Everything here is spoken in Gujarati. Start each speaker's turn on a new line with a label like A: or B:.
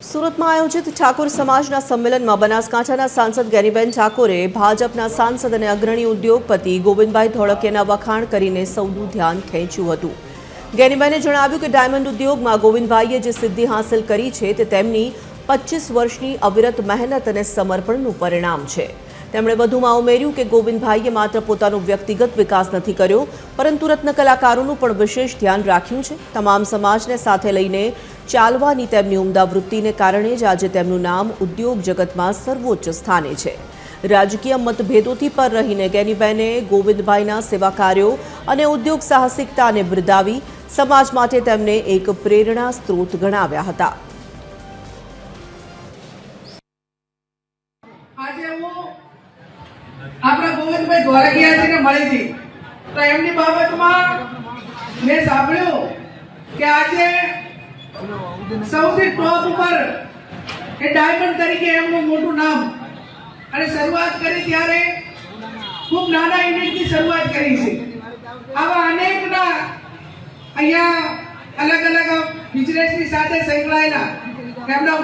A: સુરતમાં આયોજિત ઠાકોર સમાજના સંમેલનમાં બનાસકાંઠાના સાંસદ ગેનીબેન ઠાકોરે ભાજપના સાંસદ અને અગ્રણી ઉદ્યોગપતિ ગોવિંદભાઈ ધોળકિયાના વખાણ કરીને સૌનું ધ્યાન ખેંચ્યું હતું। ગેનીબેને જણાવ્યું કે ડાયમંડ ઉદ્યોગમાં ગોવિંદભાઈએ જે સિદ્ધિ હાંસલ કરી છે તે તેમની 25 વર્ષની અવિરત મહેનત અને સમર્પણનું પરિણામ છે। તેમણે વધુમાં ઉમેર્યું કે ગોવિંદભાઈએ માત્ર પોતાનો વ્યક્તિગત વિકાસ નથી કર્યો, પરંતુ રત્ન કલાકારોનું પણ વિશેષ ધ્યાન રાખ્યું છે। તમામ સમાજને સાથે લઈને ચાલવાની તેમની ઉમદા વૃત્તિને કારણે જ આજે તેમનું નામ ઉદ્યોગ જગતમાં સર્વોચ્ચ સ્થાને છે। રાજકીય મતભેદોથી પર રહીને ગેનીબેને ગોવિંદભાઈના સેવા કાર્યો અને ઉદ્યોગ સાહસિકતાને બિરદાવી સમાજ માટે તેમને એક પ્રેરણા સ્ત્રોત ગણાવ્યા હતા।
B: આપણા ગોવિંદભાઈ ધોળકિયાજીને મળી હતી તો એમની બાબતમાં મેં સાંભળ્યું કે આજે સૌથી ટોપ ઉપર એ ડાયમંડ તરીકે એમનું મોટું નામ અને શરૂઆત કરી ત્યારે ખૂબ નાના યુનિટથી શરૂઆત કરી છે। આવા અનેકના અહીંયા અલગ અલગ બિઝનેસની સાથે સંકળાયેલા એમના